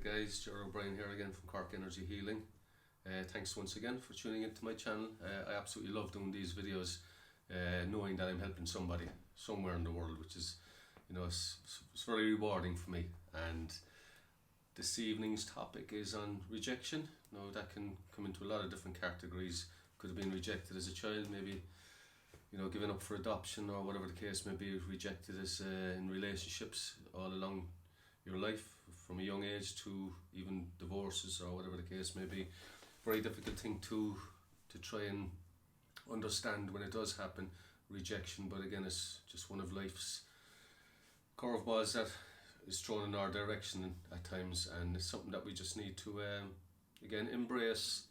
Alright guys, Gerard O'Brien here again from Cork Energy Healing. Thanks once again for tuning into my channel. I absolutely love doing these videos, knowing that I'm helping somebody somewhere in the world, which is, it's very rewarding for me. And this evening's topic is on rejection. Now that can come into a lot of different categories. Could have been rejected as a child, maybe given up for adoption, or whatever the case may be. Rejected as in relationships all along your life, from a young age to even divorces or whatever the case may be. Very difficult thing to try and understand when it does happen, rejection. But again, it's just one of life's curveballs that is thrown in our direction at times, and it's something that we just need to again embrace.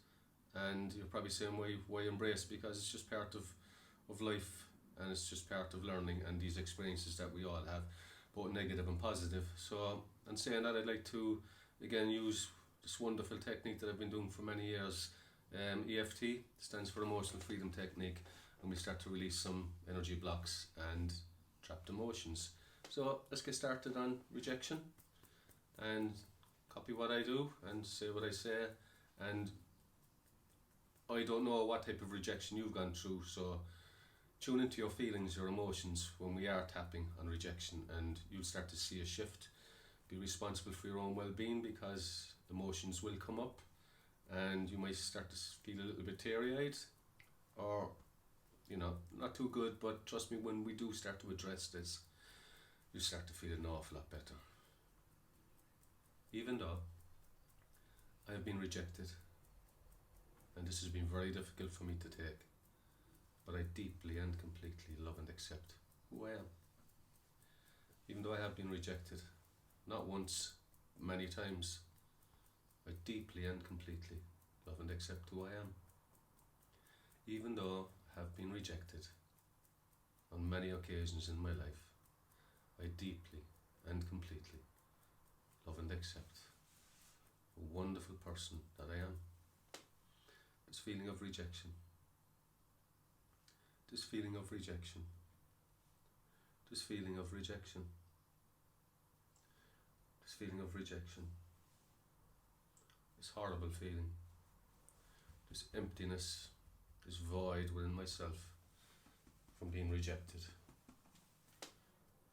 And you're probably saying, why embrace? Because it's just part of life, and it's just part of learning and these experiences that we all have, both negative and positive. So, and saying that, I'd like to again use this wonderful technique that I've been doing for many years. EFT stands for Emotional Freedom Technique, and we start to release some energy blocks and trapped emotions. So let's get started on rejection, and copy what I do and say what I say. And I don't know what type of rejection you've gone through, so tune into your feelings, your emotions when we are tapping on rejection, and you'll start to see a shift. Be responsible for your own well-being, because emotions will come up and you might start to feel a little bit teary-eyed, or not too good. But trust me, when we do start to address this, you start to feel an awful lot better. Even though I have been rejected, and this has been very difficult for me to take, but I deeply and completely love and accept who I am. Even though I have been rejected, not once, many times, I deeply and completely love and accept who I am. Even though I have been rejected on many occasions in my life, I deeply and completely love and accept a wonderful person that I am. This feeling of rejection, this feeling of rejection, this feeling of rejection, this feeling of rejection, this horrible feeling, this emptiness, this void within myself from being rejected,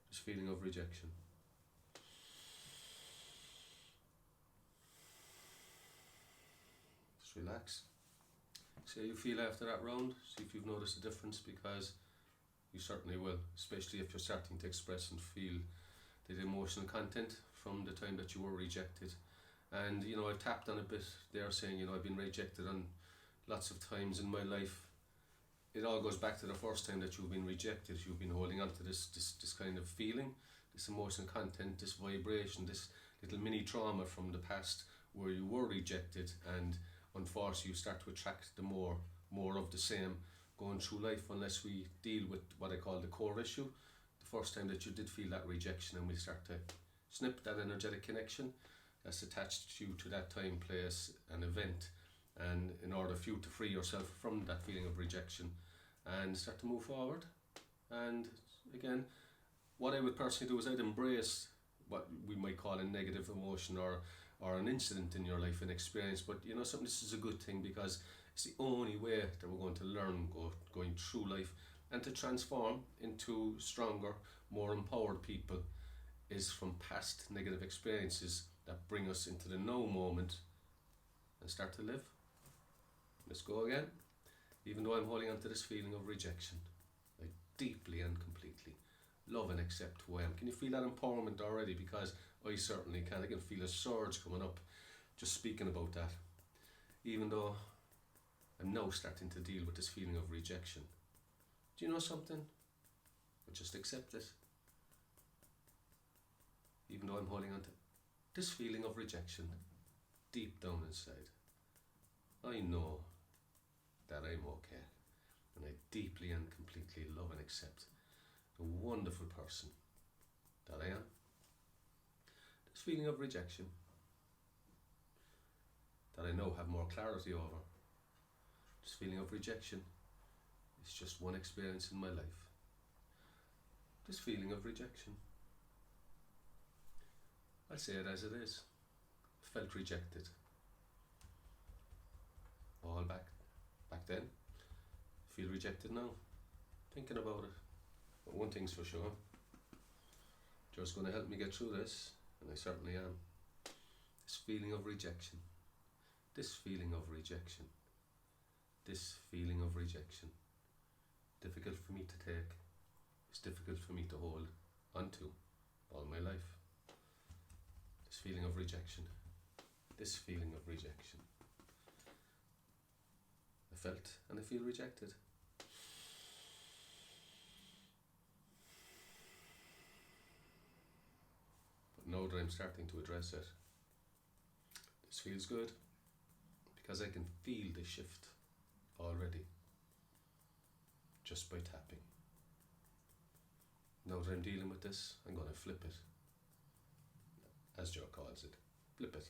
this feeling of rejection. Just relax. See how you feel after that round. See if you've noticed a difference, because you certainly will, especially if you're starting to express and feel the emotional content from the time that you were rejected. And I've tapped on a bit there, saying I've been rejected on lots of times in my life. It all goes back to the first time that you've been rejected. You've been holding on to this kind of feeling, this emotional content, this vibration, this little mini trauma from the past where you were rejected, and unfortunately you start to attract the more of the same going through life, unless we deal with what I call the core issue, the first time that you did feel that rejection, and we start to snip that energetic connection that's attached to you to that time, place and event, and in order for you to free yourself from that feeling of rejection and start to move forward. And again, what I would personally do is I'd embrace what we might call a negative emotion or an incident in your life, an experience. But something, this is a good thing, because it's the only way that we're going to learn going through life and to transform into stronger, more empowered people, is from past negative experiences that bring us into the now moment and start to live. Let's go again. Even though I'm holding on to this feeling of rejection, I deeply and completely love and accept who I am. Can you feel that empowerment already? Because I certainly can. I can feel a surge coming up just speaking about that. Even though I'm now starting to deal with this feeling of rejection, do you know something? I just accept it. Even though I'm holding on to this feeling of rejection deep down inside, I know that I'm okay, and I deeply and completely love and accept the wonderful person that I am. This feeling of rejection that I now have more clarity over, this feeling of rejection is just one experience in my life. This feeling of rejection, I'll say it as it is. felt rejected. All back then. Feel rejected now. Thinking about it. But one thing's for sure. Just going to help me get through this, and I certainly am. This feeling of rejection. This feeling of rejection. This feeling of rejection. Difficult for me to take. It's difficult for me to hold onto all my life. This feeling of rejection. This feeling of rejection. I felt and I feel rejected. But now that I'm starting to address it, this feels good because I can feel the shift already just by tapping. Now that I'm dealing with this, I'm going to flip it, as Joe calls it. Flip it.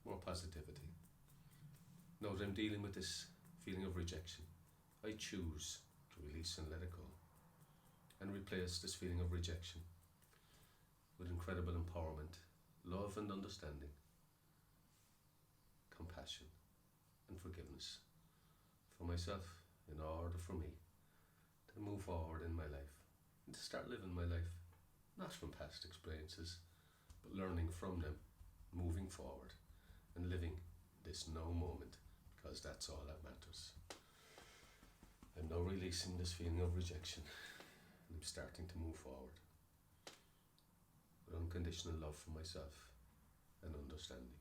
More positivity. Now that I'm dealing with this feeling of rejection, I choose to release and let it go and replace this feeling of rejection with incredible empowerment, love and understanding, compassion and forgiveness for myself in order for me to move forward in my life and to start living my life, not from past experiences, but learning from them, moving forward and living this now moment, because that's all that matters. I'm now releasing this feeling of rejection and I'm starting to move forward with unconditional love for myself and understanding.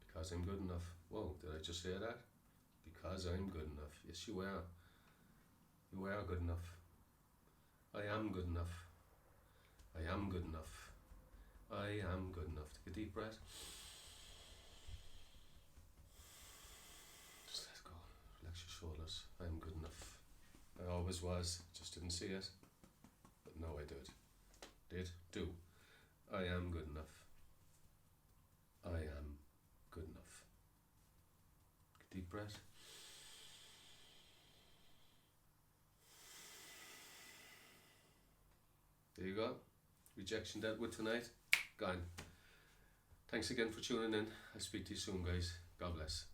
Because I'm good enough. Whoa, did I just say that? Because I'm good enough. Yes, you are. You are good enough. I am good enough. I am good enough. I am good enough. Take a deep breath. Just let go. Relax your shoulders. I am good enough. I always was. Just didn't see it. But now I did. Do. I am good enough. I am good enough. Deep breath. There you go. Rejection dealt with tonight. Gone. Thanks again for tuning in. I'll speak to you soon, guys. God bless.